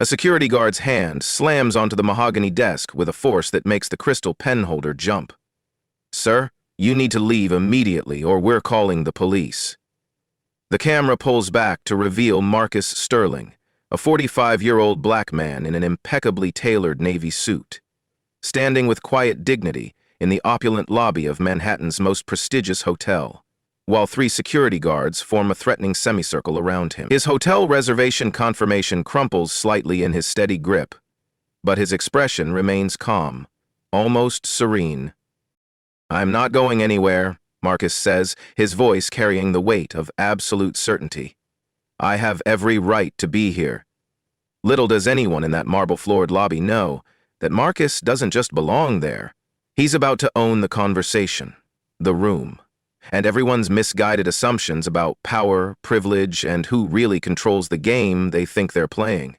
A security guard's hand slams onto the mahogany desk with a force that makes the crystal pen holder jump. "Sir, you need to leave immediately or we're calling the police." The camera pulls back to reveal Marcus Sterling, a 45-year-old black man in an impeccably tailored navy suit, standing with quiet dignity in the opulent lobby of Manhattan's most prestigious hotel, while three security guards form a threatening semicircle around him. His hotel reservation confirmation crumples slightly in his steady grip, but his expression remains calm, almost serene. "I'm not going anywhere," Marcus says, his voice carrying the weight of absolute certainty. "I have every right to be here." Little does anyone in that marble-floored lobby know that Marcus doesn't just belong there. He's about to own the conversation, the room, and everyone's misguided assumptions about power, privilege, and who really controls the game they think they're playing.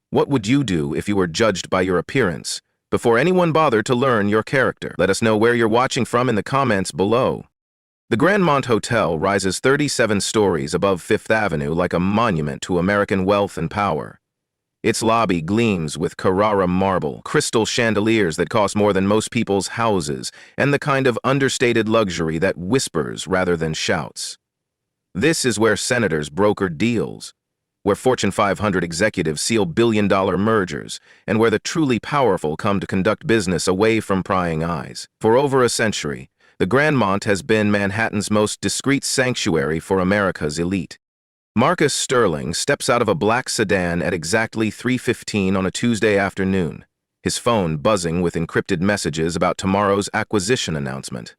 What would you do if you were judged by your appearance before anyone bothered to learn your character? Let us know where you're watching from in the comments below. The Grandmont Hotel rises 37 stories above Fifth Avenue like a monument to American wealth and power. Its lobby gleams with Carrara marble, crystal chandeliers that cost more than most people's houses, and the kind of understated luxury that whispers rather than shouts. This is where senators broker deals, where Fortune 500 executives seal billion-dollar mergers, and where the truly powerful come to conduct business away from prying eyes. For over a century, the Grandmont has been Manhattan's most discreet sanctuary for America's elite. Marcus Sterling steps out of a black sedan at exactly 3:15 on a Tuesday afternoon, his phone buzzing with encrypted messages about tomorrow's acquisition announcement.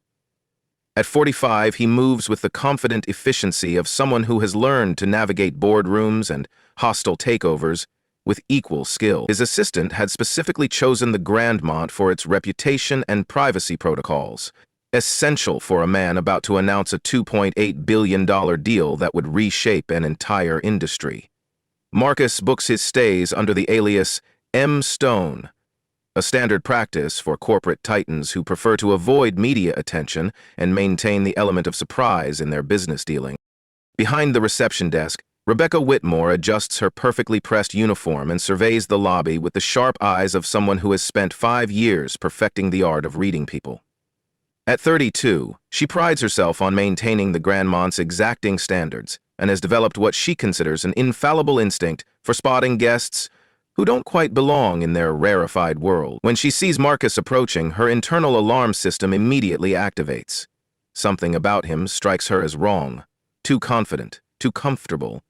At 45, he moves with the confident efficiency of someone who has learned to navigate boardrooms and hostile takeovers with equal skill. His assistant had specifically chosen the Grandmont for its reputation and privacy protocols, essential for a man about to announce a $2.8 billion deal that would reshape an entire industry. Marcus books his stays under the alias M. Stone, a standard practice for corporate titans who prefer to avoid media attention and maintain the element of surprise in their business dealing. Behind the reception desk, Rebecca Whitmore adjusts her perfectly pressed uniform and surveys the lobby with the sharp eyes of someone who has spent 5 years perfecting the art of reading people. At 32, she prides herself on maintaining the Grandmont's exacting standards and has developed what she considers an infallible instinct for spotting guests who don't quite belong in their rarefied world. When she sees Marcus approaching, her internal alarm system immediately activates. Something about him strikes her as wrong, too confident, too comfortable,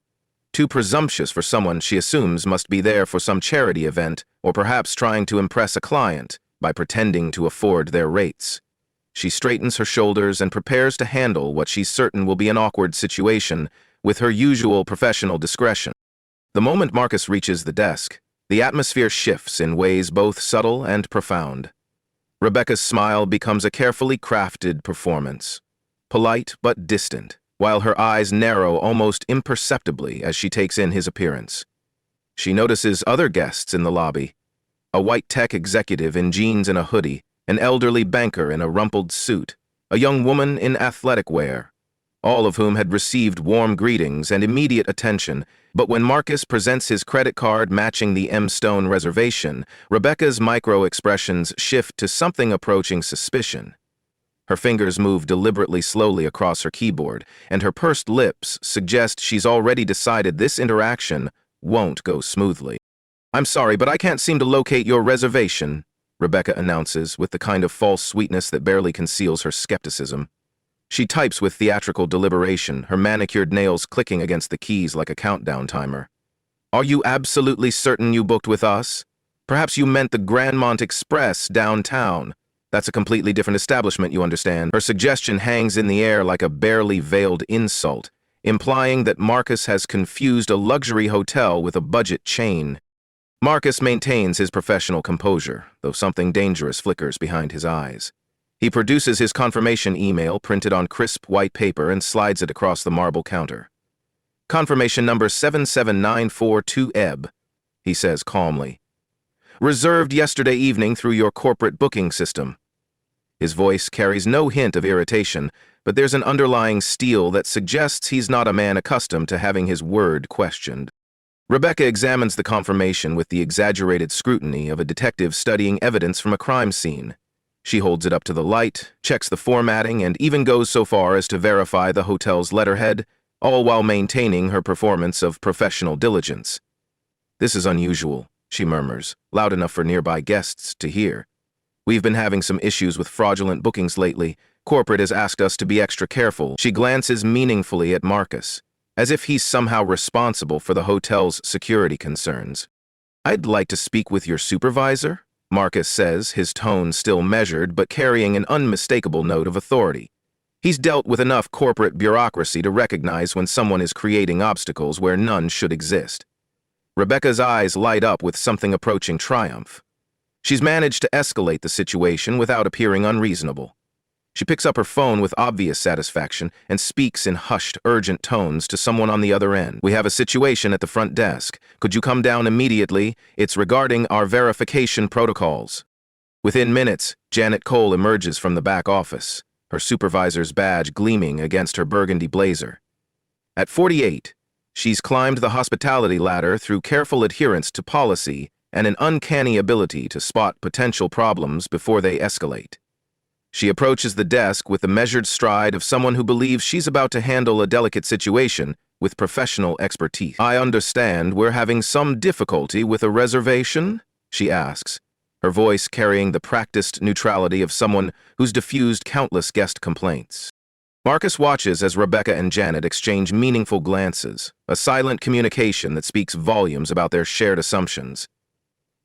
too presumptuous for someone she assumes must be there for some charity event or perhaps trying to impress a client by pretending to afford their rates. She straightens her shoulders and prepares to handle what she's certain will be an awkward situation with her usual professional discretion. The moment Marcus reaches the desk, the atmosphere shifts in ways both subtle and profound. Rebecca's smile becomes a carefully crafted performance, polite but distant, while her eyes narrow almost imperceptibly as she takes in his appearance. She notices other guests in the lobby, a white tech executive in jeans and a hoodie, an elderly banker in a rumpled suit, a young woman in athletic wear, all of whom had received warm greetings and immediate attention. But when Marcus presents his credit card matching the M. Stone reservation, Rebecca's micro-expressions shift to something approaching suspicion. Her fingers move deliberately slowly across her keyboard, and her pursed lips suggest she's already decided this interaction won't go smoothly. "I'm sorry, but I can't seem to locate your reservation," Rebecca announces with the kind of false sweetness that barely conceals her skepticism. She types with theatrical deliberation, her manicured nails clicking against the keys like a countdown timer. "Are you absolutely certain you booked with us? Perhaps you meant the Grandmont Express downtown. That's a completely different establishment, you understand." Her suggestion hangs in the air like a barely veiled insult, implying that Marcus has confused a luxury hotel with a budget chain. Marcus maintains his professional composure, though something dangerous flickers behind his eyes. He produces his confirmation email printed on crisp white paper and slides it across the marble counter. "Confirmation number 77942-EB, he says calmly. "Reserved yesterday evening through your corporate booking system." His voice carries no hint of irritation, but there's an underlying steel that suggests he's not a man accustomed to having his word questioned. Rebecca examines the confirmation with the exaggerated scrutiny of a detective studying evidence from a crime scene. She holds it up to the light, checks the formatting, and even goes so far as to verify the hotel's letterhead, all while maintaining her performance of professional diligence. "This is unusual," she murmurs, loud enough for nearby guests to hear. "We've been having some issues with fraudulent bookings lately. Corporate has asked us to be extra careful." She glances meaningfully at Marcus, as if he's somehow responsible for the hotel's security concerns. "I'd like to speak with your supervisor," Marcus says, his tone still measured but carrying an unmistakable note of authority. He's dealt with enough corporate bureaucracy to recognize when someone is creating obstacles where none should exist. Rebecca's eyes light up with something approaching triumph. She's managed to escalate the situation without appearing unreasonable. She picks up her phone with obvious satisfaction and speaks in hushed, urgent tones to someone on the other end. "We have a situation at the front desk. Could you come down immediately? It's regarding our verification protocols." Within minutes, Janet Cole emerges from the back office, her supervisor's badge gleaming against her burgundy blazer. At 48, she's climbed the hospitality ladder through careful adherence to policy and an uncanny ability to spot potential problems before they escalate. She approaches the desk with the measured stride of someone who believes she's about to handle a delicate situation with professional expertise. "I understand we're having some difficulty with a reservation?" she asks, her voice carrying the practiced neutrality of someone who's diffused countless guest complaints. Marcus watches as Rebecca and Janet exchange meaningful glances, a silent communication that speaks volumes about their shared assumptions.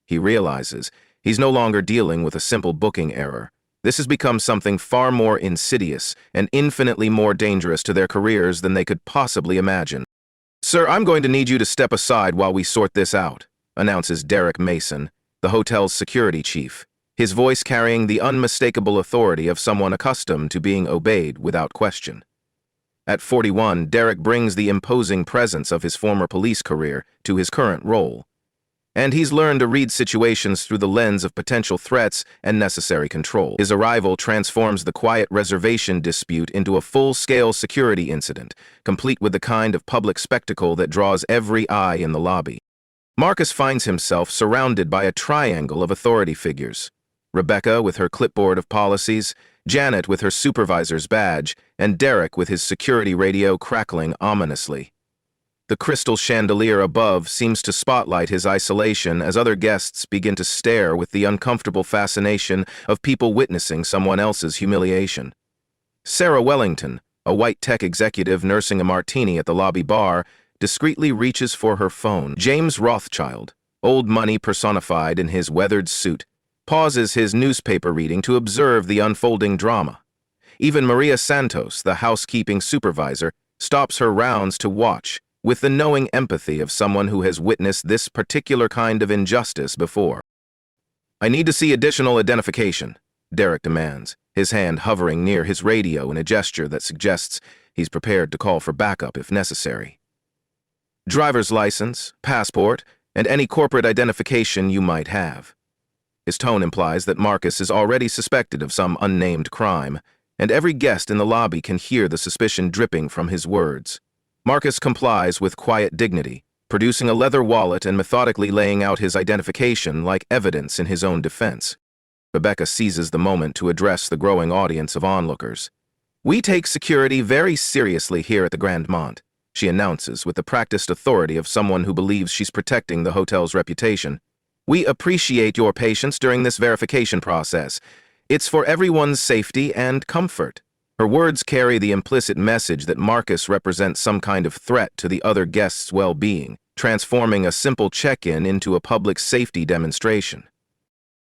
He realizes he's no longer dealing with a simple booking error. This has become something far more insidious and infinitely more dangerous to their careers than they could possibly imagine. "Sir, I'm going to need you to step aside while we sort this out," announces Derek Mason, the hotel's security chief, his voice carrying the unmistakable authority of someone accustomed to being obeyed without question. At 41, Derek brings the imposing presence of his former police career to his current role, and he's learned to read situations through the lens of potential threats and necessary control. His arrival transforms the quiet reservation dispute into a full-scale security incident, complete with the kind of public spectacle that draws every eye in the lobby. Marcus finds himself surrounded by a triangle of authority figures: Rebecca with her clipboard of policies, Janet with her supervisor's badge, and Derek with his security radio crackling ominously. The crystal chandelier above seems to spotlight his isolation as other guests begin to stare with the uncomfortable fascination of people witnessing someone else's humiliation. Sarah Wellington, a white tech executive nursing a martini at the lobby bar, discreetly reaches for her phone. James Rothschild, old money personified in his weathered suit, pauses his newspaper reading to observe the unfolding drama. Even Maria Santos, the housekeeping supervisor, stops her rounds to watch, with the knowing empathy of someone who has witnessed this particular kind of injustice before. "I need to see additional identification," Derek demands, his hand hovering near his radio in a gesture that suggests he's prepared to call for backup if necessary. "Driver's license, passport, and any corporate identification you might have." His tone implies that Marcus is already suspected of some unnamed crime, and every guest in the lobby can hear the suspicion dripping from his words. Marcus complies with quiet dignity, producing a leather wallet and methodically laying out his identification like evidence in his own defense. Rebecca seizes the moment to address the growing audience of onlookers. "We take security very seriously here at the Grand Mont," she announces with the practiced authority of someone who believes she's protecting the hotel's reputation. "We appreciate your patience during this verification process. It's for everyone's safety and comfort." Her words carry the implicit message that Marcus represents some kind of threat to the other guests' well-being, transforming a simple check-in into a public safety demonstration.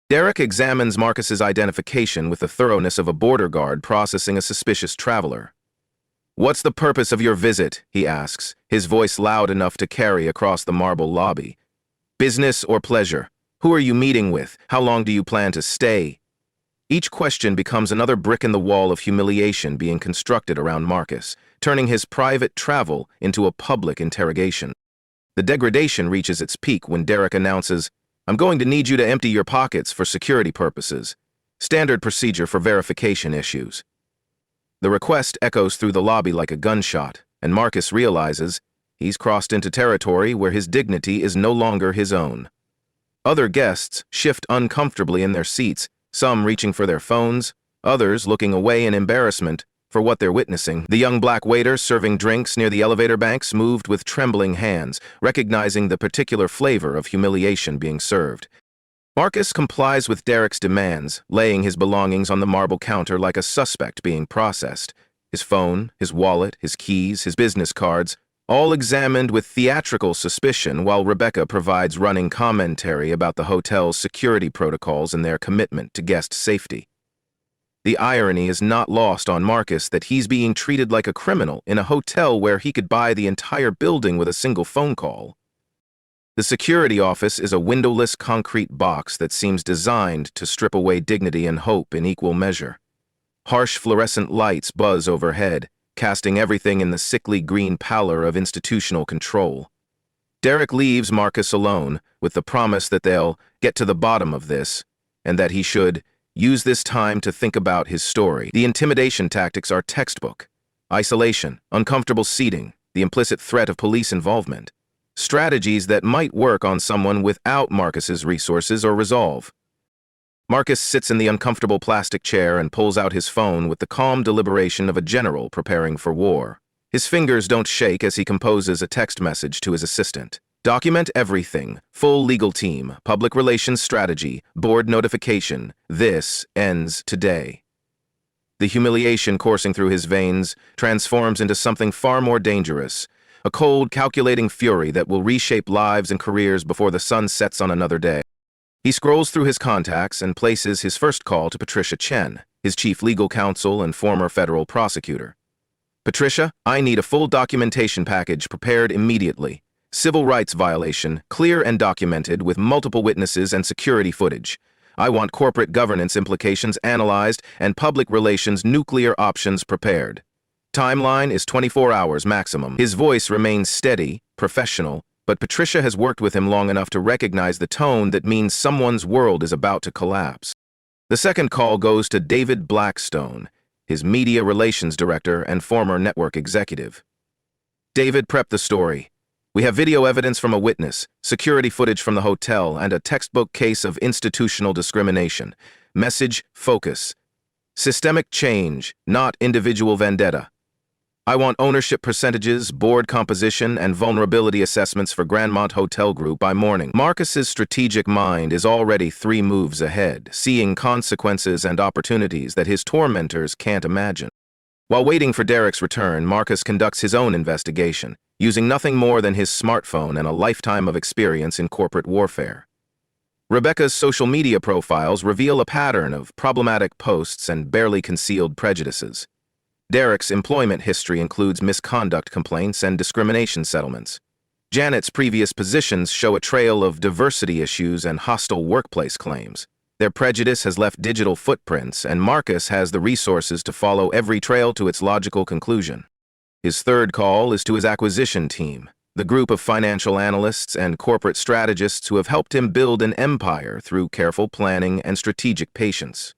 Derek examines Marcus's identification with the thoroughness of a border guard processing a suspicious traveler. "What's the purpose of your visit?" he asks, his voice loud enough to carry across the marble lobby. "Business or pleasure? Who are you meeting with? How long do you plan to stay?" Each question becomes another brick in the wall of humiliation being constructed around Marcus, turning his private travel into a public interrogation. The degradation reaches its peak when Derek announces, "I'm going to need you to empty your pockets for security purposes. Standard procedure for verification issues." The request echoes through the lobby like a gunshot, and Marcus realizes He's crossed into territory where his dignity is no longer his own. Other guests shift uncomfortably in their seats, some reaching for their phones, others looking away in embarrassment for what they're witnessing. The young black waiter serving drinks near the elevator banks moved with trembling hands, recognizing the particular flavor of humiliation being served. Marcus complies with Derek's demands, laying his belongings on the marble counter like a suspect being processed. His phone, his wallet, his keys, his business cards, all examined with theatrical suspicion while Rebecca provides running commentary about the hotel's security protocols and their commitment to guest safety. The irony is not lost on Marcus that he's being treated like a criminal in a hotel where he could buy the entire building with a single phone call. The security office is a windowless concrete box that seems designed to strip away dignity and hope in equal measure. Harsh fluorescent lights buzz overhead, casting everything in the sickly green pallor of institutional control. Derek leaves Marcus alone, with the promise that they'll get to the bottom of this, and that he should use this time to think about his story. The intimidation tactics are textbook. Isolation, uncomfortable seating, the implicit threat of police involvement. Strategies that might work on someone without Marcus's resources or resolve. Marcus sits in the uncomfortable plastic chair and pulls out his phone with the calm deliberation of a general preparing for war. His fingers don't shake as he composes a text message to his assistant. Document everything. Full legal team. Public relations strategy. Board notification. This ends today. The humiliation coursing through his veins transforms into something far more dangerous. A cold, calculating fury that will reshape lives and careers before the sun sets on another day. He scrolls through his contacts and places his first call to Patricia Chen, his chief legal counsel and former federal prosecutor. Patricia, I need a full documentation package prepared immediately. Civil rights violation, clear and documented with multiple witnesses and security footage. I want corporate governance implications analyzed and public relations nuclear options prepared. Timeline is 24 hours maximum. His voice remains steady, professional, but Patricia has worked with him long enough to recognize the tone that means someone's world is about to collapse. The second call goes to David Blackstone, his media relations director and former network executive. David, prep the story. We have video evidence from a witness, security footage from the hotel, and a textbook case of institutional discrimination. Message, focus. Systemic change, not individual vendetta. I want ownership percentages, board composition, and vulnerability assessments for Grandmont Hotel Group by morning. Marcus's strategic mind is already 3 moves ahead, seeing consequences and opportunities that his tormentors can't imagine. While waiting for Derek's return, Marcus conducts his own investigation, using nothing more than his smartphone and a lifetime of experience in corporate warfare. Rebecca's social media profiles reveal a pattern of problematic posts and barely concealed prejudices. Derek's employment history includes misconduct complaints and discrimination settlements. Janet's previous positions show a trail of diversity issues and hostile workplace claims. Their prejudice has left digital footprints, and Marcus has the resources to follow every trail to its logical conclusion. His third call is to his acquisition team, the group of financial analysts and corporate strategists who have helped him build an empire through careful planning and strategic patience.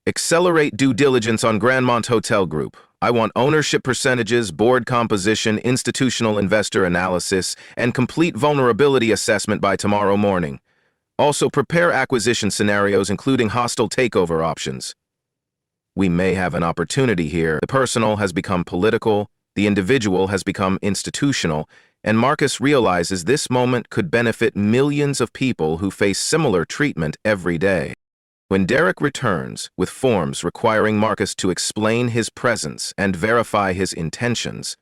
Accelerate due diligence on Grandmont Hotel Group. I want ownership percentages, board composition, institutional investor analysis, and complete vulnerability assessment by tomorrow morning. Also, prepare acquisition scenarios including hostile takeover options. We may have an opportunity here. The personal has become political, the individual has become institutional, and Marcus realizes this moment could benefit millions of people who face similar treatment every day. When Derek returns with forms requiring Marcus to explain his presence and verify his intentions,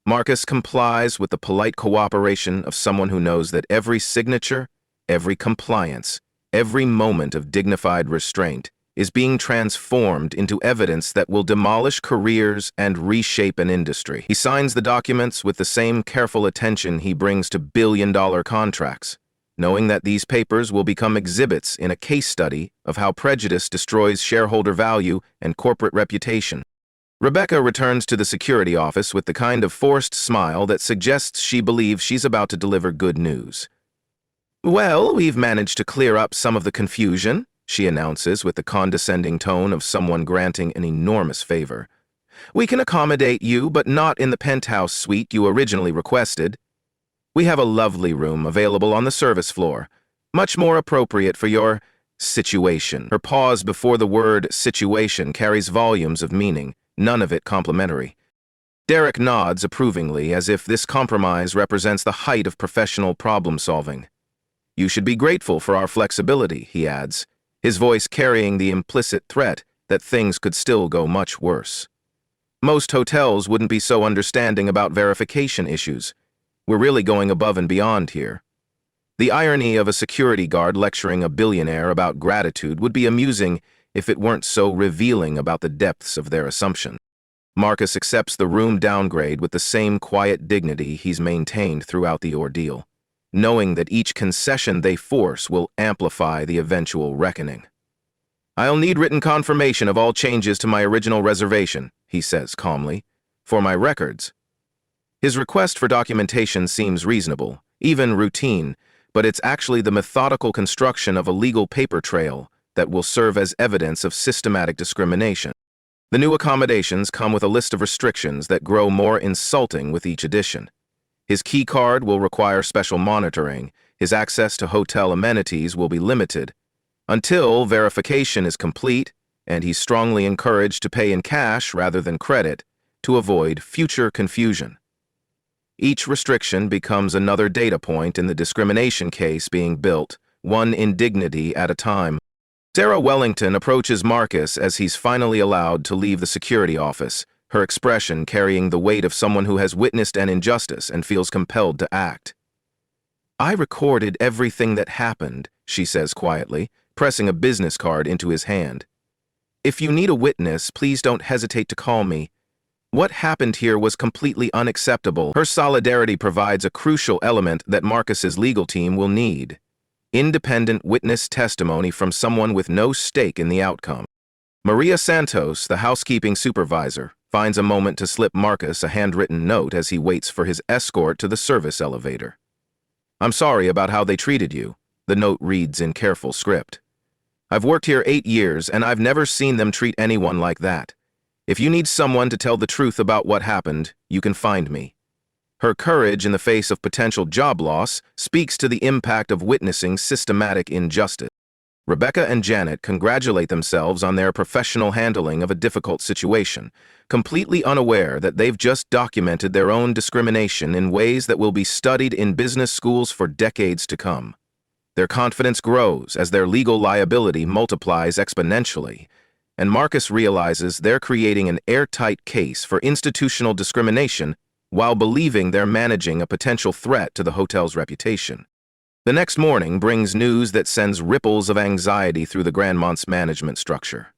Marcus complies with the polite cooperation of someone who knows that every signature, every compliance, every moment of dignified restraint is being transformed into evidence that will demolish careers and reshape an industry. He signs the documents with the same careful attention he brings to billion-dollar contracts, knowing that these papers will become exhibits in a case study of how prejudice destroys shareholder value and corporate reputation. Rebecca returns to the security office with the kind of forced smile that suggests she believes she's about to deliver good news. Well, we've managed to clear up some of the confusion, she announces with the condescending tone of someone granting an enormous favor. We can accommodate you, but not in the penthouse suite you originally requested. We have a lovely room available on the service floor, much more appropriate for your situation. Her pause before the word situation carries volumes of meaning, none of it complimentary. Derek nods approvingly, as if this compromise represents the height of professional problem-solving. You should be grateful for our flexibility, he adds, his voice carrying the implicit threat that things could still go much worse. Most hotels wouldn't be so understanding about verification issues. We're really going above and beyond here. The irony of a security guard lecturing a billionaire about gratitude would be amusing if it weren't so revealing about the depths of their assumption. Marcus accepts the room downgrade with the same quiet dignity he's maintained throughout the ordeal, knowing that each concession they force will amplify the eventual reckoning. I'll need written confirmation of all changes to my original reservation, he says calmly, for my records. His request for documentation seems reasonable, even routine, but it's actually the methodical construction of a legal paper trail that will serve as evidence of systematic discrimination. The new accommodations come with a list of restrictions that grow more insulting with each edition. His key card will require special monitoring, his access to hotel amenities will be limited, until verification is complete, and he's strongly encouraged to pay in cash rather than credit to avoid future confusion. Each restriction becomes another data point in the discrimination case being built, one indignity at a time. Sarah Wellington approaches Marcus as he's finally allowed to leave the security office, her expression carrying the weight of someone who has witnessed an injustice and feels compelled to act. I recorded everything that happened, she says quietly, pressing a business card into his hand. If you need a witness, please don't hesitate to call me. What happened here was completely unacceptable. Her solidarity provides a crucial element that Marcus's legal team will need. Independent witness testimony from someone with no stake in the outcome. Maria Santos, the housekeeping supervisor, finds a moment to slip Marcus a handwritten note as he waits for his escort to the service elevator. I'm sorry about how they treated you, the note reads in careful script. I've worked here 8 years and I've never seen them treat anyone like that. If you need someone to tell the truth about what happened, you can find me. Her courage in the face of potential job loss speaks to the impact of witnessing systematic injustice. Rebecca and Janet congratulate themselves on their professional handling of a difficult situation, completely unaware that they've just documented their own discrimination in ways that will be studied in business schools for decades to come. Their confidence grows as their legal liability multiplies exponentially, and Marcus realizes they're creating an airtight case for institutional discrimination while believing they're managing a potential threat to the hotel's reputation. The next morning brings news that sends ripples of anxiety through the Grandmont's management structure.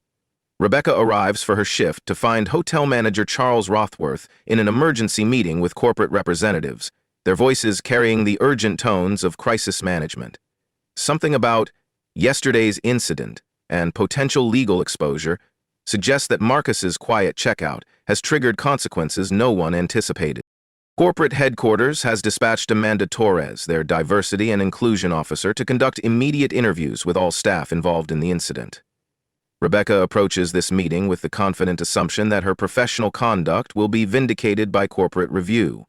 Rebecca arrives for her shift to find hotel manager Charles Rothworth in an emergency meeting with corporate representatives, their voices carrying the urgent tones of crisis management. Something about yesterday's incident and potential legal exposure suggests that Marcus's quiet checkout has triggered consequences no one anticipated. Corporate headquarters has dispatched Amanda Torres, their diversity and inclusion officer, to conduct immediate interviews with all staff involved in the incident. Rebecca approaches this meeting with the confident assumption that her professional conduct will be vindicated by corporate review.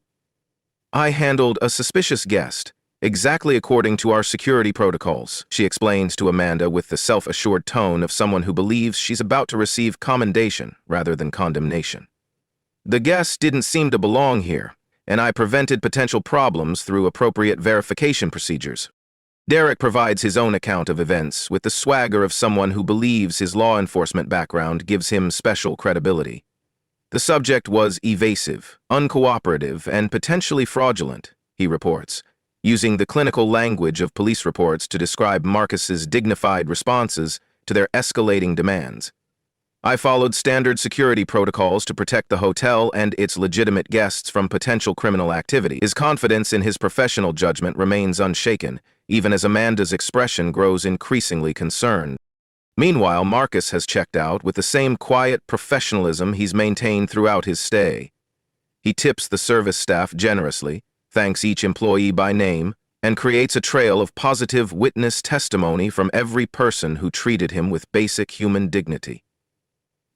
I handled a suspicious guest, exactly according to our security protocols, she explains to Amanda with the self-assured tone of someone who believes she's about to receive commendation rather than condemnation. The guest didn't seem to belong here, and I prevented potential problems through appropriate verification procedures. Derek provides his own account of events with the swagger of someone who believes his law enforcement background gives him special credibility. The subject was evasive, uncooperative, and potentially fraudulent, he reports, using the clinical language of police reports to describe Marcus's dignified responses to their escalating demands. I followed standard security protocols to protect the hotel and its legitimate guests from potential criminal activity. His confidence in his professional judgment remains unshaken, even as Amanda's expression grows increasingly concerned. Meanwhile, Marcus has checked out with the same quiet professionalism he's maintained throughout his stay. He tips the service staff generously, thanks each employee by name, and creates a trail of positive witness testimony from every person who treated him with basic human dignity.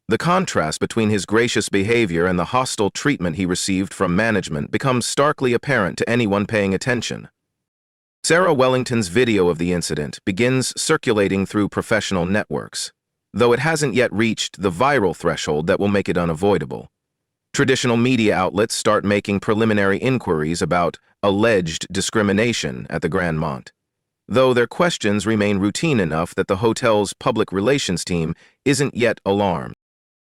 The contrast between his gracious behavior and the hostile treatment he received from management becomes starkly apparent to anyone paying attention. Sarah Wellington's video of the incident begins circulating through professional networks, though it hasn't yet reached the viral threshold that will make it unavoidable. Traditional media outlets start making preliminary inquiries about alleged discrimination at the Grand Mont, though their questions remain routine enough that the hotel's public relations team isn't yet alarmed.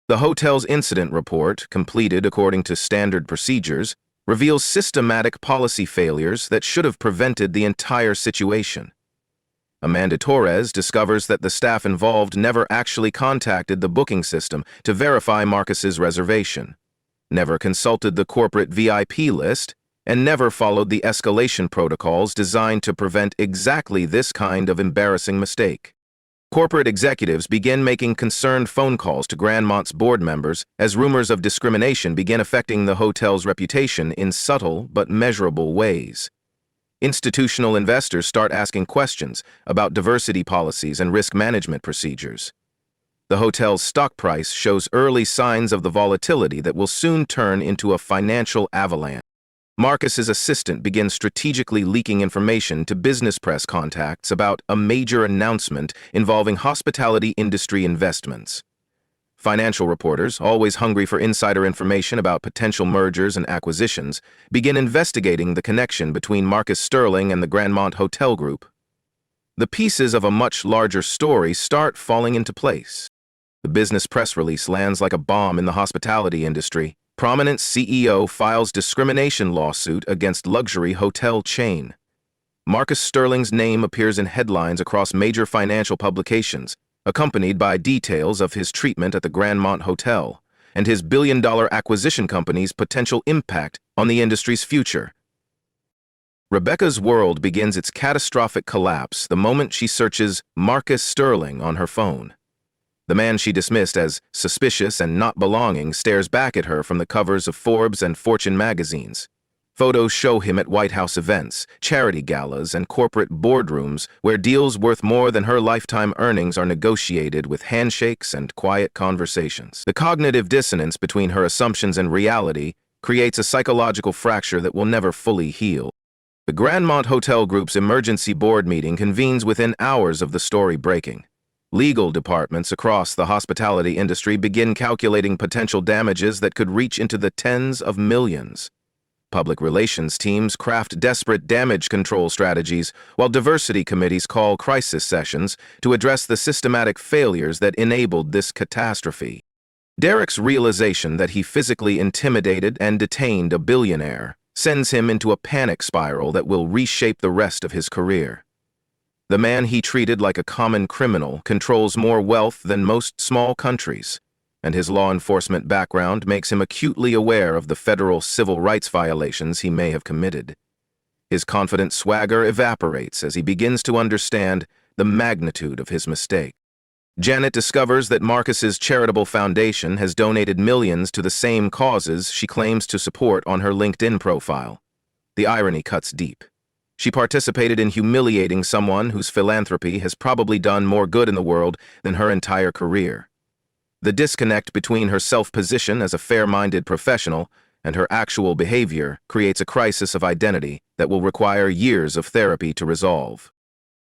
The hotel's incident report, completed according to standard procedures, reveals systematic policy failures that should have prevented the entire situation. Amanda Torres discovers that the staff involved never actually contacted the booking system to verify Marcus's reservation, never consulted the corporate VIP list, and never followed the escalation protocols designed to prevent exactly this kind of embarrassing mistake. Corporate executives begin making concerned phone calls to Grand Mont's board members as rumors of discrimination begin affecting the hotel's reputation in subtle but measurable ways. Institutional investors start asking questions about diversity policies and risk management procedures. The hotel's stock price shows early signs of the volatility that will soon turn into a financial avalanche. Marcus's assistant begins strategically leaking information to business press contacts about a major announcement involving hospitality industry investments. Financial reporters, always hungry for insider information about potential mergers and acquisitions, begin investigating the connection between Marcus Sterling and the Grand Mont Hotel Group. The pieces of a much larger story start falling into place. The business press release lands like a bomb in the hospitality industry. Prominent CEO files discrimination lawsuit against luxury hotel chain. Marcus Sterling's name appears in headlines across major financial publications, accompanied by details of his treatment at the Grand Mont Hotel and his billion-dollar acquisition company's potential impact on the industry's future. Rebecca's world begins its catastrophic collapse the moment she searches Marcus Sterling on her phone. The man she dismissed as suspicious and not belonging stares back at her from the covers of Forbes and Fortune magazines. Photos show him at White House events, charity galas, and corporate boardrooms where deals worth more than her lifetime earnings are negotiated with handshakes and quiet conversations. The cognitive dissonance between her assumptions and reality creates a psychological fracture that will never fully heal. The Grand Mont Hotel Group's emergency board meeting convenes within hours of the story breaking. Legal departments across the hospitality industry begin calculating potential damages that could reach into the tens of millions. Public relations teams craft desperate damage control strategies, while diversity committees call crisis sessions to address the systematic failures that enabled this catastrophe. Derek's realization that he physically intimidated and detained a billionaire sends him into a panic spiral that will reshape the rest of his career. The man he treated like a common criminal controls more wealth than most small countries, and his law enforcement background makes him acutely aware of the federal civil rights violations he may have committed. His confident swagger evaporates as he begins to understand the magnitude of his mistake. Janet discovers that Marcus's charitable foundation has donated millions to the same causes she claims to support on her LinkedIn profile. The irony cuts deep. She participated in humiliating someone whose philanthropy has probably done more good in the world than her entire career. The disconnect between her self-position as a fair-minded professional and her actual behavior creates a crisis of identity that will require years of therapy to resolve.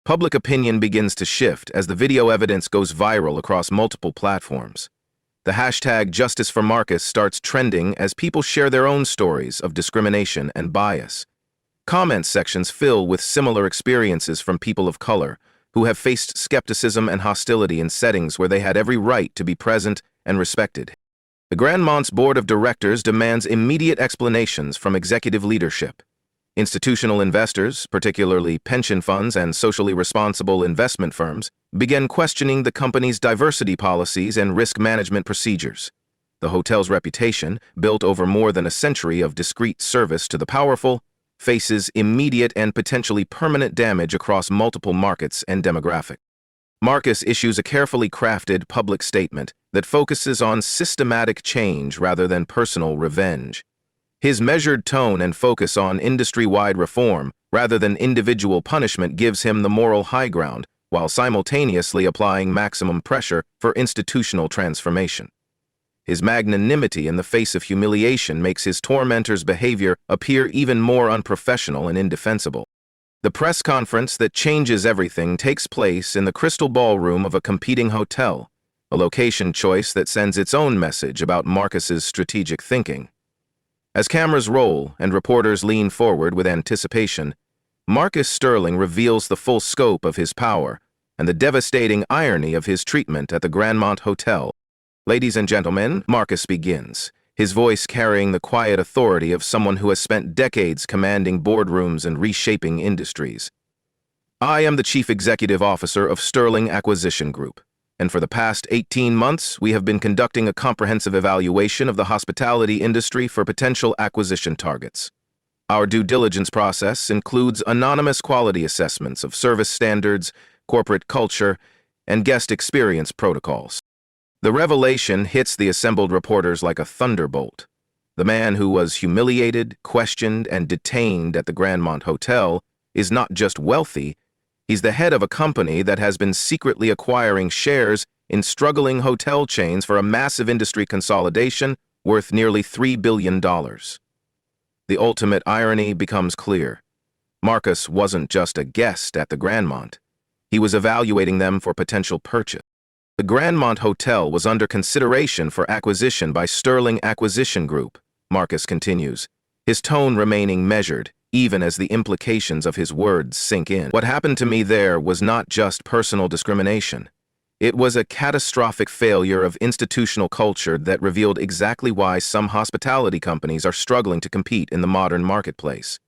Public opinion begins to shift as the video evidence goes viral across multiple platforms. The hashtag Justice for Marcus starts trending as people share their own stories of discrimination and bias. Comment sections fill with similar experiences from people of color who have faced skepticism and hostility in settings where they had every right to be present and respected. The Grand Mont's board of directors demands immediate explanations from executive leadership. Institutional investors, particularly pension funds and socially responsible investment firms, begin questioning the company's diversity policies and risk management procedures. The hotel's reputation, built over more than a century of discreet service to the powerful, faces immediate and potentially permanent damage across multiple markets and demographics. Marcus issues a carefully crafted public statement that focuses on systematic change rather than personal revenge. His measured tone and focus on industry-wide reform rather than individual punishment gives him the moral high ground, while simultaneously applying maximum pressure for institutional transformation. His magnanimity in the face of humiliation makes his tormentor's behavior appear even more unprofessional and indefensible. The press conference that changes everything takes place in the crystal ballroom of a competing hotel, a location choice that sends its own message about Marcus's strategic thinking. As cameras roll and reporters lean forward with anticipation, Marcus Sterling reveals the full scope of his power and the devastating irony of his treatment at the Grandmont Hotel. Ladies and gentlemen, Marcus begins, his voice carrying the quiet authority of someone who has spent decades commanding boardrooms and reshaping industries. I am the Chief Executive Officer of Sterling Acquisition Group, and for the past 18 months, we have been conducting a comprehensive evaluation of the hospitality industry for potential acquisition targets. Our due diligence process includes anonymous quality assessments of service standards, corporate culture, and guest experience protocols. The revelation hits the assembled reporters like a thunderbolt. The man who was humiliated, questioned, and detained at the Grandmont Hotel is not just wealthy, he's the head of a company that has been secretly acquiring shares in struggling hotel chains for a massive industry consolidation worth nearly $3 billion. The ultimate irony becomes clear. Marcus wasn't just a guest at the Grandmont. He was evaluating them for potential purchase. The Grandmont Hotel was under consideration for acquisition by Sterling Acquisition Group, Marcus continues, his tone remaining measured, even as the implications of his words sink in. What happened to me there was not just personal discrimination. It was a catastrophic failure of institutional culture that revealed exactly why some hospitality companies are struggling to compete in the modern marketplace.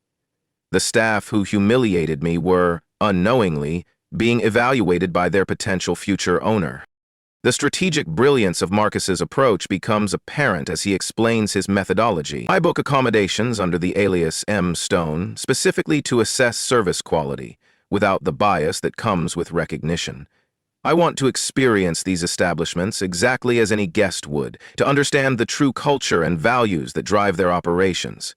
The staff who humiliated me were, unknowingly, being evaluated by their potential future owner. The strategic brilliance of Marcus's approach becomes apparent as he explains his methodology. I book accommodations under the alias M. Stone specifically to assess service quality, without the bias that comes with recognition. I want to experience these establishments exactly as any guest would, to understand the true culture and values that drive their operations.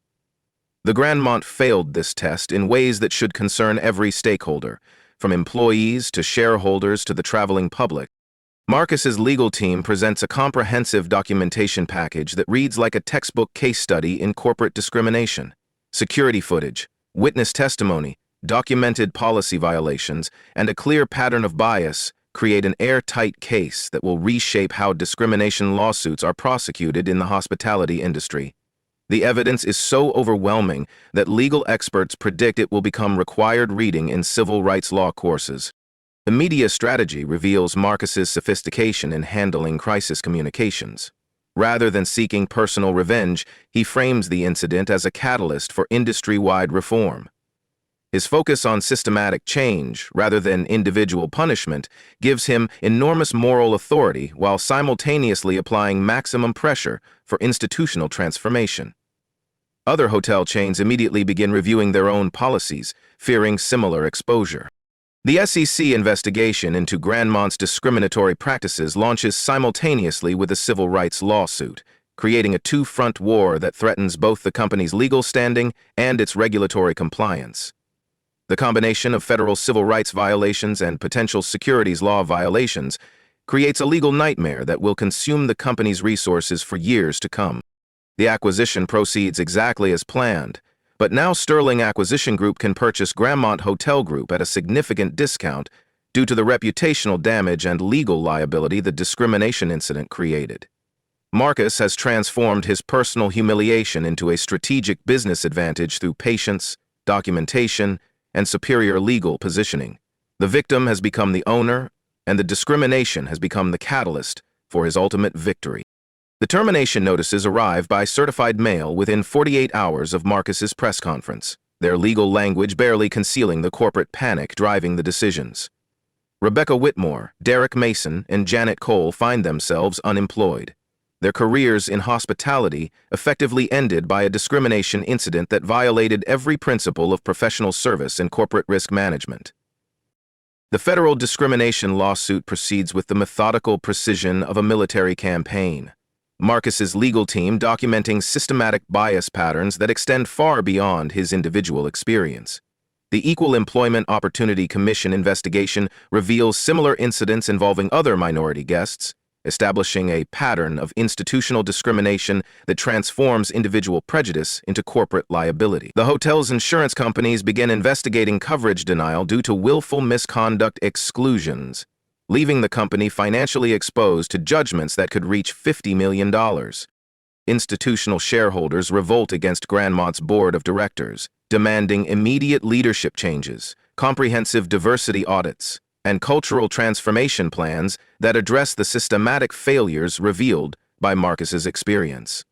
The Grandmont failed this test in ways that should concern every stakeholder, from employees to shareholders to the traveling public. Marcus's legal team presents a comprehensive documentation package that reads like a textbook case study in corporate discrimination. Security footage, witness testimony, documented policy violations, and a clear pattern of bias create an airtight case that will reshape how discrimination lawsuits are prosecuted in the hospitality industry. The evidence is so overwhelming that legal experts predict it will become required reading in civil rights law courses. The media strategy reveals Marcus's sophistication in handling crisis communications. Rather than seeking personal revenge, he frames the incident as a catalyst for industry-wide reform. His focus on systematic change, rather than individual punishment, gives him enormous moral authority while simultaneously applying maximum pressure for institutional transformation. Other hotel chains immediately begin reviewing their own policies, fearing similar exposure. The SEC investigation into Grandmont's discriminatory practices launches simultaneously with a civil rights lawsuit, creating a two-front war that threatens both the company's legal standing and its regulatory compliance. The combination of federal civil rights violations and potential securities law violations creates a legal nightmare that will consume the company's resources for years to come. The acquisition proceeds exactly as planned, but now Sterling Acquisition Group can purchase Grandmont Hotel Group at a significant discount due to the reputational damage and legal liability the discrimination incident created. Marcus has transformed his personal humiliation into a strategic business advantage through patience, documentation, and superior legal positioning. The victim has become the owner, and the discrimination has become the catalyst for his ultimate victory. The termination notices arrive by certified mail within 48 hours of Marcus's press conference, their legal language barely concealing the corporate panic driving the decisions. Rebecca Whitmore, Derek Mason, and Janet Cole find themselves unemployed. Their careers in hospitality effectively ended by a discrimination incident that violated every principle of professional service and corporate risk management. The federal discrimination lawsuit proceeds with the methodical precision of a military campaign. Marcus's legal team documenting systematic bias patterns that extend far beyond his individual experience. The Equal Employment Opportunity Commission investigation reveals similar incidents involving other minority guests, establishing a pattern of institutional discrimination that transforms individual prejudice into corporate liability. The hotel's insurance companies began investigating coverage denial due to willful misconduct exclusions, leaving the company financially exposed to judgments that could reach $50 million. Institutional shareholders revolt against Grandmont's board of directors, demanding immediate leadership changes, comprehensive diversity audits, and cultural transformation plans that address the systematic failures revealed by Marcus's experience.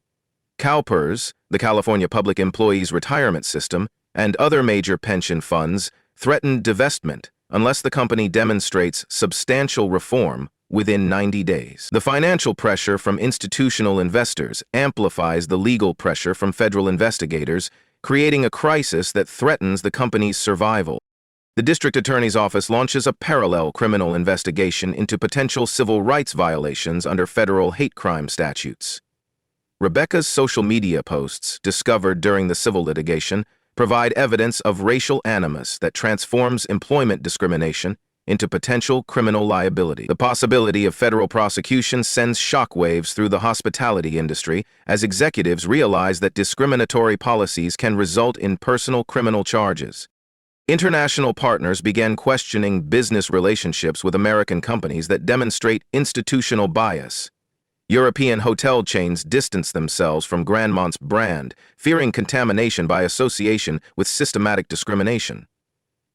CalPERS, the California Public Employees Retirement System, and other major pension funds threatened divestment unless the company demonstrates substantial reform within 90 days. The financial pressure from institutional investors amplifies the legal pressure from federal investigators, creating a crisis that threatens the company's survival. The district attorney's office launches a parallel criminal investigation into potential civil rights violations under federal hate crime statutes. Rebecca's social media posts, discovered during the civil litigation, provide evidence of racial animus that transforms employment discrimination into potential criminal liability. The possibility of federal prosecution sends shockwaves through the hospitality industry as executives realize that discriminatory policies can result in personal criminal charges. International partners began questioning business relationships with American companies that demonstrate institutional bias. European hotel chains distanced themselves from Grandmont's brand, fearing contamination by association with systematic discrimination.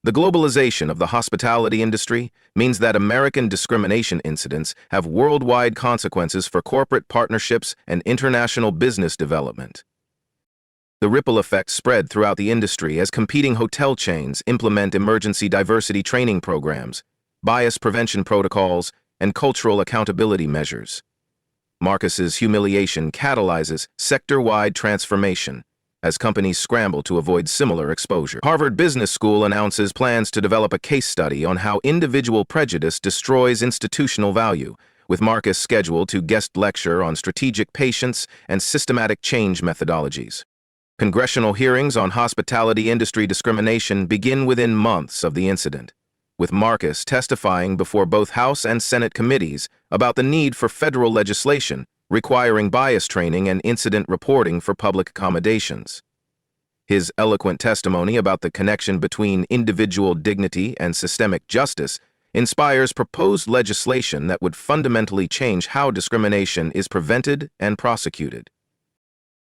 The globalization of the hospitality industry means that American discrimination incidents have worldwide consequences for corporate partnerships and international business development. The ripple effect spread throughout the industry as competing hotel chains implement emergency diversity training programs, bias prevention protocols, and cultural accountability measures. Marcus's humiliation catalyzes sector-wide transformation as companies scramble to avoid similar exposure. Harvard Business School announces plans to develop a case study on how individual prejudice destroys institutional value, with Marcus scheduled to guest lecture on strategic patience and systematic change methodologies. Congressional hearings on hospitality industry discrimination begin within months of the incident, with Marcus testifying before both House and Senate committees about the need for federal legislation requiring bias training and incident reporting for public accommodations. His eloquent testimony about the connection between individual dignity and systemic justice inspires proposed legislation that would fundamentally change how discrimination is prevented and prosecuted.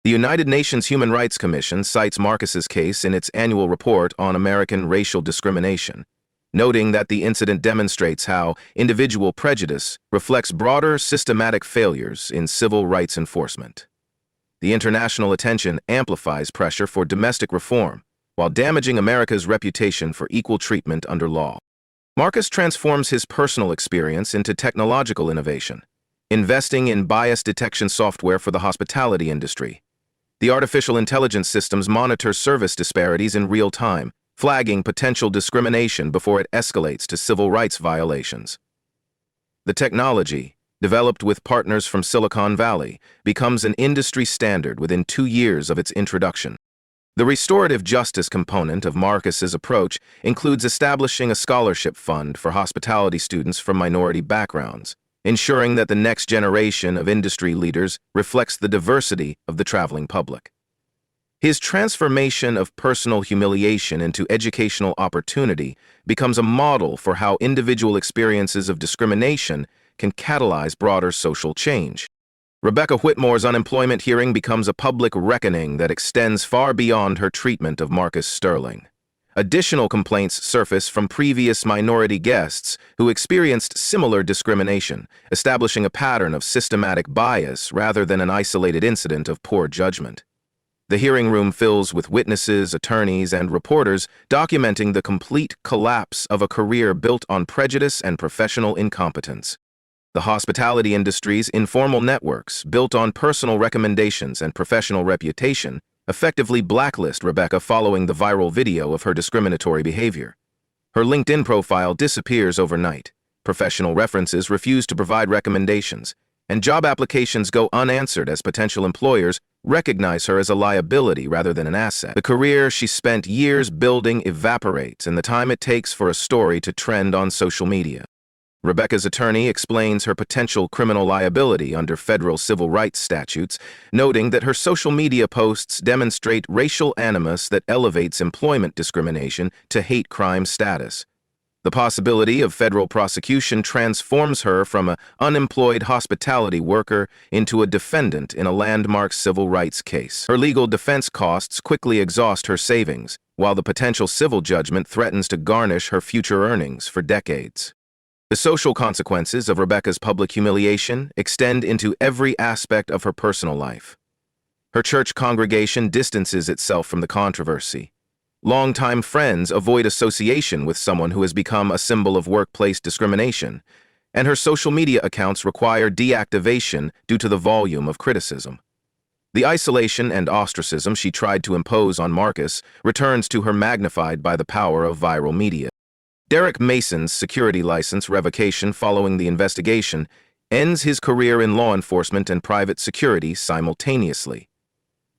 The United Nations Human Rights Commission cites Marcus's case in its annual report on American racial discrimination, noting that the incident demonstrates how individual prejudice reflects broader systematic failures in civil rights enforcement. The international attention amplifies pressure for domestic reform, while damaging America's reputation for equal treatment under law. Marcus transforms his personal experience into technological innovation, investing in bias detection software for the hospitality industry. The artificial intelligence systems monitor service disparities in real time, flagging potential discrimination before it escalates to civil rights violations. The technology, developed with partners from Silicon Valley, becomes an industry standard within 2 years of its introduction. The restorative justice component of Marcus's approach includes establishing a scholarship fund for hospitality students from minority backgrounds, ensuring that the next generation of industry leaders reflects the diversity of the traveling public. His transformation of personal humiliation into educational opportunity becomes a model for how individual experiences of discrimination can catalyze broader social change. Rebecca Whitmore's unemployment hearing becomes a public reckoning that extends far beyond her treatment of Marcus Sterling. Additional complaints surface from previous minority guests who experienced similar discrimination, establishing a pattern of systematic bias rather than an isolated incident of poor judgment. The hearing room fills with witnesses, attorneys, and reporters documenting the complete collapse of a career built on prejudice and professional incompetence. The hospitality industry's informal networks, built on personal recommendations and professional reputation, effectively blacklist Rebecca following the viral video of her discriminatory behavior. Her LinkedIn profile disappears overnight, professional references refuse to provide recommendations, and job applications go unanswered as potential employers recognize her as a liability rather than an asset. The career she spent years building evaporates in the time it takes for a story to trend on social media. Rebecca's attorney explains her potential criminal liability under federal civil rights statutes, noting that her social media posts demonstrate racial animus that elevates employment discrimination to hate crime status. The possibility of federal prosecution transforms her from an unemployed hospitality worker into a defendant in a landmark civil rights case. Her legal defense costs quickly exhaust her savings, while the potential civil judgment threatens to garnish her future earnings for decades. The social consequences of Rebecca's public humiliation extend into every aspect of her personal life. Her church congregation distances itself from the controversy. Longtime friends avoid association with someone who has become a symbol of workplace discrimination, and her social media accounts require deactivation due to the volume of criticism. The isolation and ostracism she tried to impose on Marcus returns to her magnified by the power of viral media. Derek Mason's security license revocation following the investigation ends his career in law enforcement and private security simultaneously.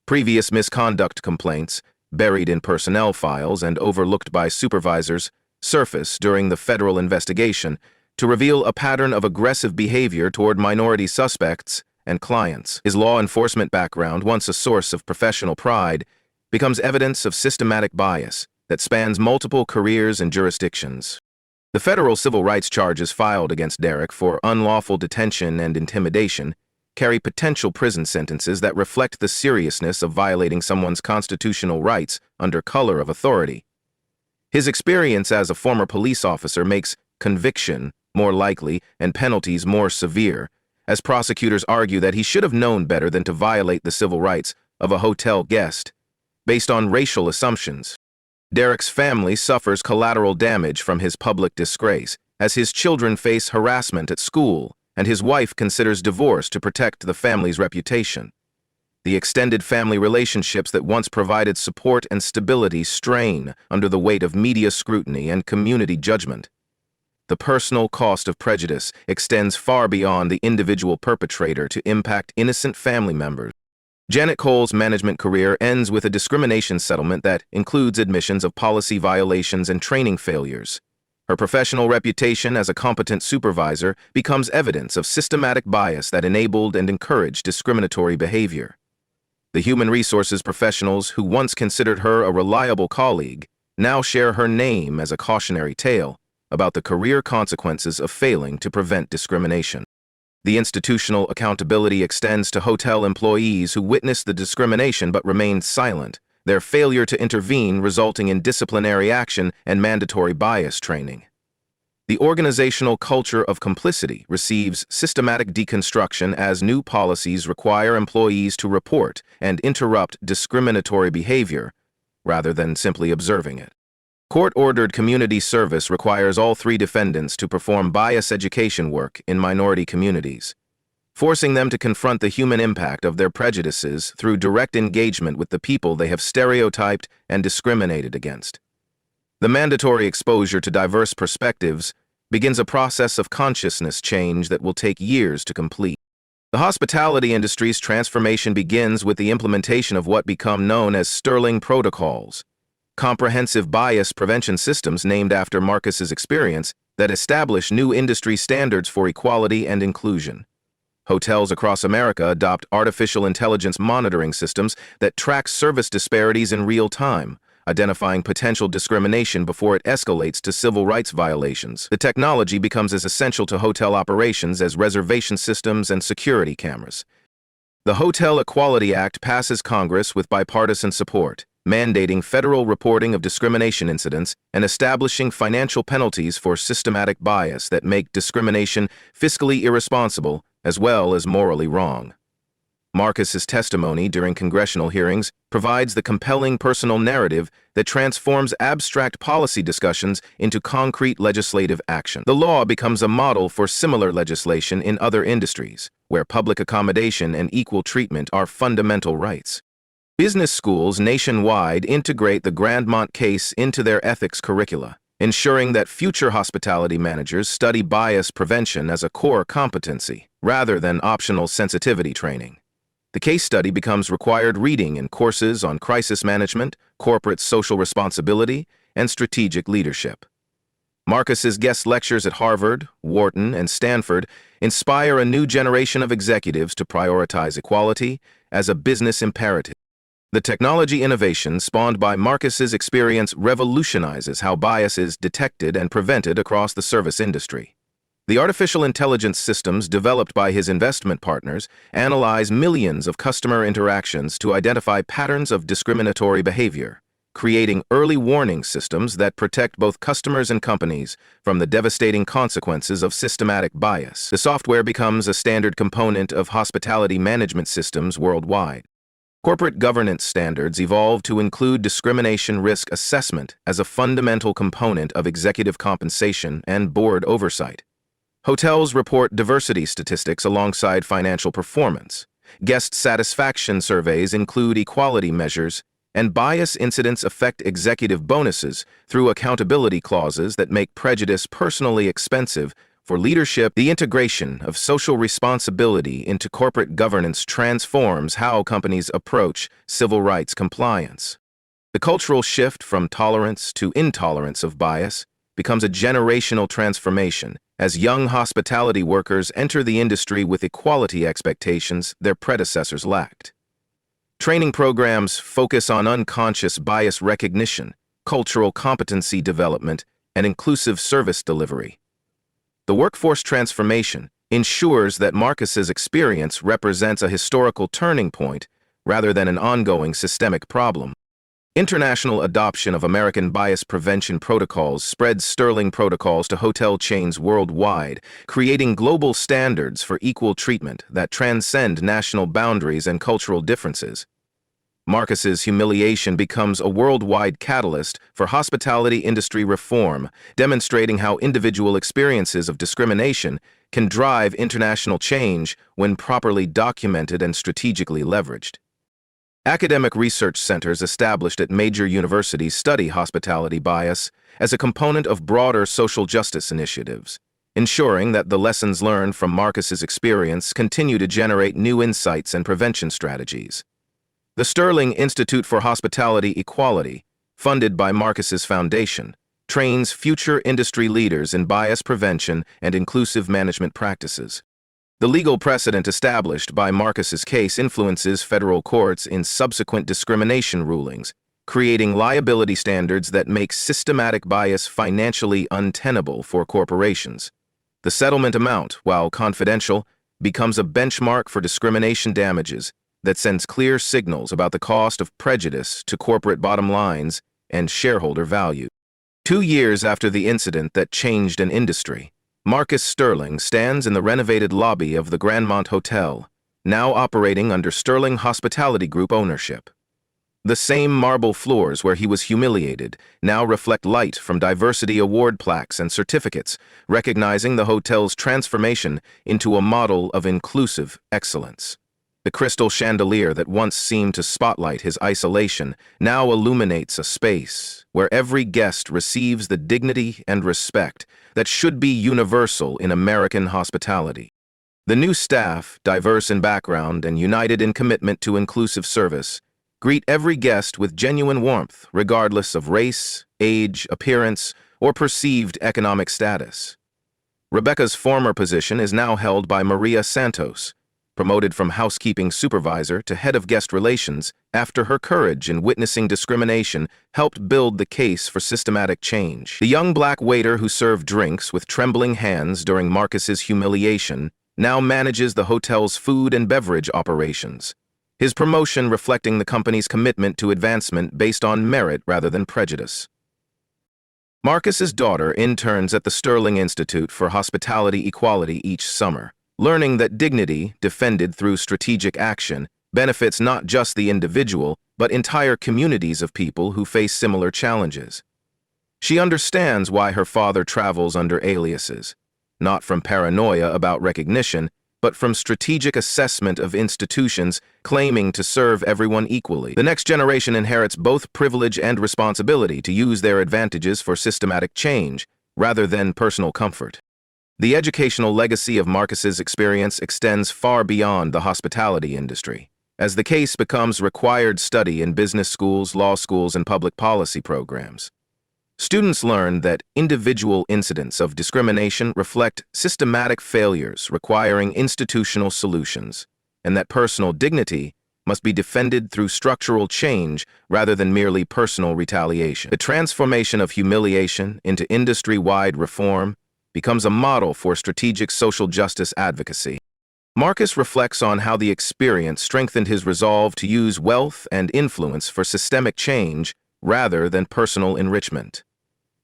Previous misconduct complaints, buried in personnel files and overlooked by supervisors, surface during the federal investigation to reveal a pattern of aggressive behavior toward minority suspects and clients. His law enforcement background, once a source of professional pride, becomes evidence of systematic bias that spans multiple careers and jurisdictions. The federal civil rights charges filed against Derek for unlawful detention and intimidation carry potential prison sentences that reflect the seriousness of violating someone's constitutional rights under color of authority. His experience as a former police officer makes conviction more likely and penalties more severe, as prosecutors argue that he should have known better than to violate the civil rights of a hotel guest based on racial assumptions. Derek's family suffers collateral damage from his public disgrace, as his children face harassment at school, and his wife considers divorce to protect the family's reputation. The extended family relationships that once provided support and stability strain under the weight of media scrutiny and community judgment. The personal cost of prejudice extends far beyond the individual perpetrator to impact innocent family members. Janet Cole's management career ends with a discrimination settlement that includes admissions of policy violations and training failures. Her professional reputation as a competent supervisor becomes evidence of systematic bias that enabled and encouraged discriminatory behavior. The human resources professionals who once considered her a reliable colleague now share her name as a cautionary tale about the career consequences of failing to prevent discrimination. The institutional accountability extends to hotel employees who witnessed the discrimination but remained silent, their failure to intervene resulting in disciplinary action and mandatory bias training. The organizational culture of complicity receives systematic deconstruction as new policies require employees to report and interrupt discriminatory behavior, rather than simply observing it. Court-ordered community service requires all three defendants to perform bias education work in minority communities, forcing them to confront the human impact of their prejudices through direct engagement with the people they have stereotyped and discriminated against. The mandatory exposure to diverse perspectives begins a process of consciousness change that will take years to complete. The hospitality industry's transformation begins with the implementation of what become known as Sterling protocols, comprehensive bias prevention systems named after Marcus's experience that establish new industry standards for equality and inclusion. Hotels across America adopt artificial intelligence monitoring systems that track service disparities in real time, identifying potential discrimination before it escalates to civil rights violations. The technology becomes as essential to hotel operations as reservation systems and security cameras. The Hotel Equality Act passes Congress with bipartisan support, mandating federal reporting of discrimination incidents and establishing financial penalties for systematic bias that make discrimination fiscally irresponsible as well as morally wrong. Marcus's testimony during congressional hearings provides the compelling personal narrative that transforms abstract policy discussions into concrete legislative action. The law becomes a model for similar legislation in other industries, where public accommodation and equal treatment are fundamental rights. Business schools nationwide integrate the Grandmont case into their ethics curricula, ensuring that future hospitality managers study bias prevention as a core competency, rather than optional sensitivity training. The case study becomes required reading in courses on crisis management, corporate social responsibility, and strategic leadership. Marcus's guest lectures at Harvard, Wharton, and Stanford inspire a new generation of executives to prioritize equality as a business imperative. The technology innovation spawned by Marcus's experience revolutionizes how bias is detected and prevented across the service industry. The artificial intelligence systems developed by his investment partners analyze millions of customer interactions to identify patterns of discriminatory behavior, creating early warning systems that protect both customers and companies from the devastating consequences of systematic bias. The software becomes a standard component of hospitality management systems worldwide. Corporate governance standards evolve to include discrimination risk assessment as a fundamental component of executive compensation and board oversight. Hotels report diversity statistics alongside financial performance. Guest satisfaction surveys include equality measures, and bias incidents affect executive bonuses through accountability clauses that make prejudice personally expensive for leadership. The integration of social responsibility into corporate governance transforms how companies approach civil rights compliance. The cultural shift from tolerance to intolerance of bias becomes a generational transformation as young hospitality workers enter the industry with equality expectations their predecessors lacked. Training programs focus on unconscious bias recognition, cultural competency development, and inclusive service delivery. The workforce transformation ensures that Marcus's experience represents a historical turning point rather than an ongoing systemic problem. International adoption of American bias prevention protocols spreads Sterling protocols to hotel chains worldwide, creating global standards for equal treatment that transcend national boundaries and cultural differences. Marcus's humiliation becomes a worldwide catalyst for hospitality industry reform, demonstrating how individual experiences of discrimination can drive international change when properly documented and strategically leveraged. Academic research centers established at major universities study hospitality bias as a component of broader social justice initiatives, ensuring that the lessons learned from Marcus's experience continue to generate new insights and prevention strategies. The Sterling Institute for Hospitality Equality, funded by Marcus's foundation, trains future industry leaders in bias prevention and inclusive management practices. The legal precedent established by Marcus's case influences federal courts in subsequent discrimination rulings, creating liability standards that make systematic bias financially untenable for corporations. The settlement amount, while confidential, becomes a benchmark for discrimination damages that sends clear signals about the cost of prejudice to corporate bottom lines and shareholder value. 2 years after the incident that changed an industry, Marcus Sterling stands in the renovated lobby of the Grandmont Hotel, now operating under Sterling Hospitality Group ownership. The same marble floors where he was humiliated now reflect light from diversity award plaques and certificates, recognizing the hotel's transformation into a model of inclusive excellence. The crystal chandelier that once seemed to spotlight his isolation now illuminates a space where every guest receives the dignity and respect that should be universal in American hospitality. The new staff, diverse in background and united in commitment to inclusive service, greet every guest with genuine warmth, regardless of race, age, appearance, or perceived economic status. Rebecca's former position is now held by Maria Santos, promoted from housekeeping supervisor to head of guest relations after her courage in witnessing discrimination helped build the case for systematic change. The young black waiter who served drinks with trembling hands during Marcus's humiliation now manages the hotel's food and beverage operations, his promotion reflecting the company's commitment to advancement based on merit rather than prejudice. Marcus's daughter interns at the Sterling Institute for Hospitality Equality each summer, learning that dignity, defended through strategic action, benefits not just the individual, but entire communities of people who face similar challenges. She understands why her father travels under aliases, not from paranoia about recognition, but from strategic assessment of institutions claiming to serve everyone equally. The next generation inherits both privilege and responsibility to use their advantages for systematic change, rather than personal comfort. The educational legacy of Marcus's experience extends far beyond the hospitality industry, as the case becomes required study in business schools, law schools, and public policy programs. Students learned that individual incidents of discrimination reflect systematic failures requiring institutional solutions, and that personal dignity must be defended through structural change rather than merely personal retaliation. The transformation of humiliation into industry-wide reform becomes a model for strategic social justice advocacy. Marcus reflects on how the experience strengthened his resolve to use wealth and influence for systemic change rather than personal enrichment.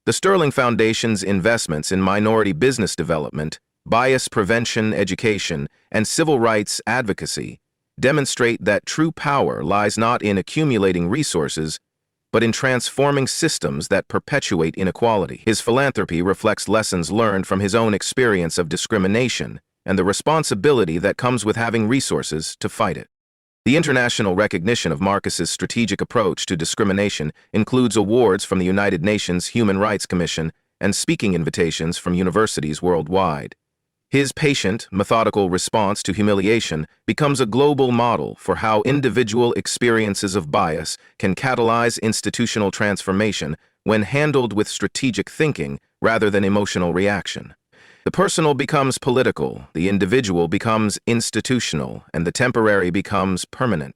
The Sterling Foundation's investments in minority business development, bias prevention education, and civil rights advocacy demonstrate that true power lies not in accumulating resources, but in transforming systems that perpetuate inequality. His philanthropy reflects lessons learned from his own experience of discrimination and the responsibility that comes with having resources to fight it. The international recognition of Marcus's strategic approach to discrimination includes awards from the United Nations Human Rights Commission and speaking invitations from universities worldwide. His patient, methodical response to humiliation becomes a global model for how individual experiences of bias can catalyze institutional transformation when handled with strategic thinking rather than emotional reaction. The personal becomes political, the individual becomes institutional, and the temporary becomes permanent.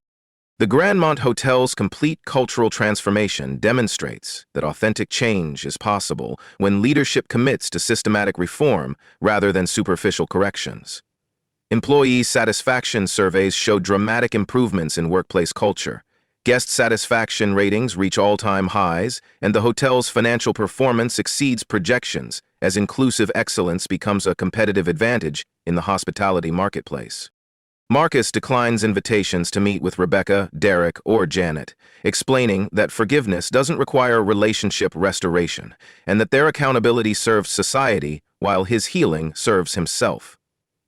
The Grandmont Hotel's complete cultural transformation demonstrates that authentic change is possible when leadership commits to systematic reform rather than superficial corrections. Employee satisfaction surveys show dramatic improvements in workplace culture. Guest satisfaction ratings reach all-time highs, and the hotel's financial performance exceeds projections as inclusive excellence becomes a competitive advantage in the hospitality marketplace. Marcus declines invitations to meet with Rebecca, Derek, or Janet, explaining that forgiveness doesn't require relationship restoration, and that their accountability serves society while his healing serves himself.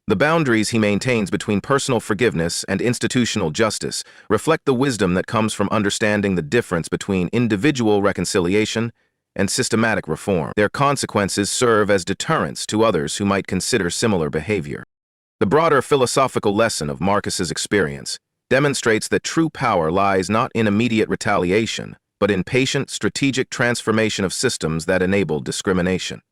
The boundaries he maintains between personal forgiveness and institutional justice reflect the wisdom that comes from understanding the difference between individual reconciliation and systematic reform. Their consequences serve as deterrents to others who might consider similar behavior. The broader philosophical lesson of Marcus's experience demonstrates that true power lies not in immediate retaliation, but in patient, strategic transformation of systems that enable discrimination.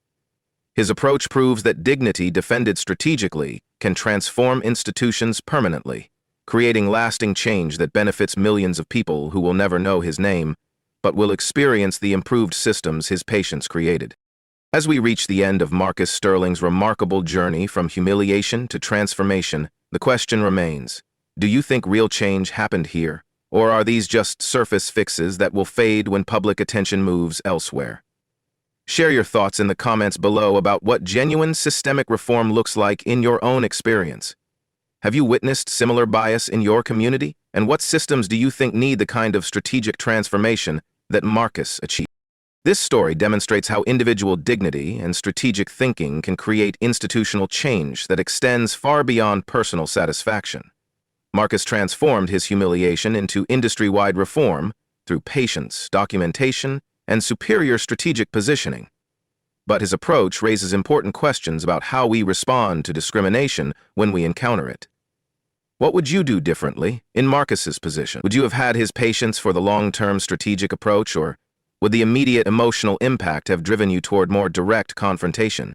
His approach proves that dignity defended strategically can transform institutions permanently, creating lasting change that benefits millions of people who will never know his name, but will experience the improved systems his patients created. As we reach the end of Marcus Sterling's remarkable journey from humiliation to transformation, the question remains, do you think real change happened here, or are these just surface fixes that will fade when public attention moves elsewhere? Share your thoughts in the comments below about what genuine systemic reform looks like in your own experience. Have you witnessed similar bias in your community? And what systems do you think need the kind of strategic transformation that Marcus achieved? This story demonstrates how individual dignity and strategic thinking can create institutional change that extends far beyond personal satisfaction. Marcus transformed his humiliation into industry-wide reform through patience, documentation, and superior strategic positioning. But his approach raises important questions about how we respond to discrimination when we encounter it. What would you do differently in Marcus's position? Would you have had his patience for the long-term strategic approach, or would the immediate emotional impact have driven you toward more direct confrontation?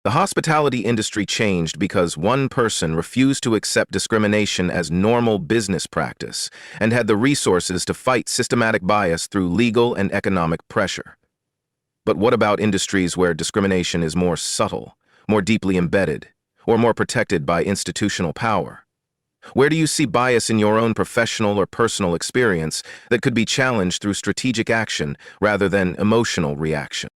The hospitality industry changed because one person refused to accept discrimination as normal business practice and had the resources to fight systematic bias through legal and economic pressure. But what about industries where discrimination is more subtle, more deeply embedded, or more protected by institutional power? Where do you see bias in your own professional or personal experience that could be challenged through strategic action rather than emotional reaction?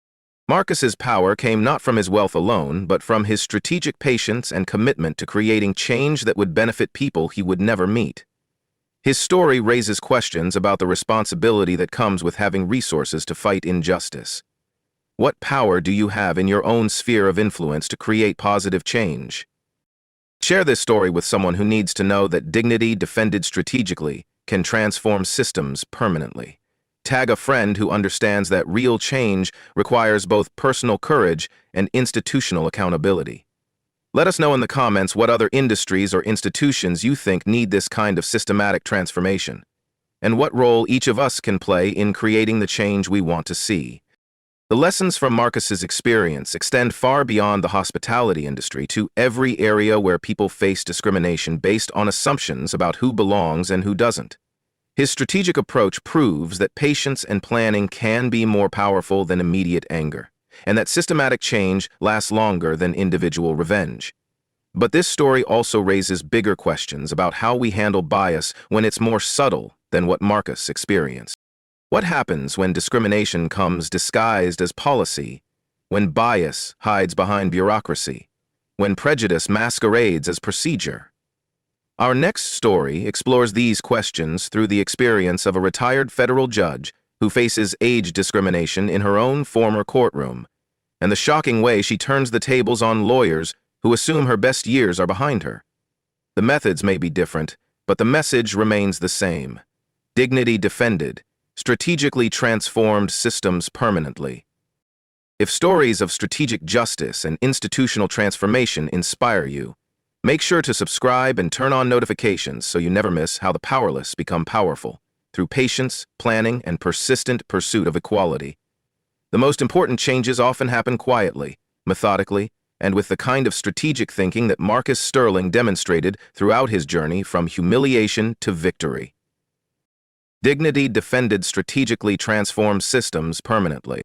Marcus's power came not from his wealth alone, but from his strategic patience and commitment to creating change that would benefit people he would never meet. His story raises questions about the responsibility that comes with having resources to fight injustice. What power do you have in your own sphere of influence to create positive change? Share this story with someone who needs to know that dignity defended strategically can transform systems permanently. Tag a friend who understands that real change requires both personal courage and institutional accountability. Let us know in the comments what other industries or institutions you think need this kind of systematic transformation, and what role each of us can play in creating the change we want to see. The lessons from Marcus's experience extend far beyond the hospitality industry to every area where people face discrimination based on assumptions about who belongs and who doesn't. His strategic approach proves that patience and planning can be more powerful than immediate anger, and that systematic change lasts longer than individual revenge. But this story also raises bigger questions about how we handle bias when it's more subtle than what Marcus experienced. What happens when discrimination comes disguised as policy, when bias hides behind bureaucracy, when prejudice masquerades as procedure? Our next story explores these questions through the experience of a retired federal judge who faces age discrimination in her own former courtroom, and the shocking way she turns the tables on lawyers who assume her best years are behind her. The methods may be different, but the message remains the same. Dignity defended, strategically transformed systems permanently. If stories of strategic justice and institutional transformation inspire you, make sure to subscribe and turn on notifications so you never miss how the powerless become powerful through patience, planning, and persistent pursuit of equality. The most important changes often happen quietly, methodically, and with the kind of strategic thinking that Marcus Sterling demonstrated throughout his journey from humiliation to victory. Dignity defended strategically transformed systems permanently.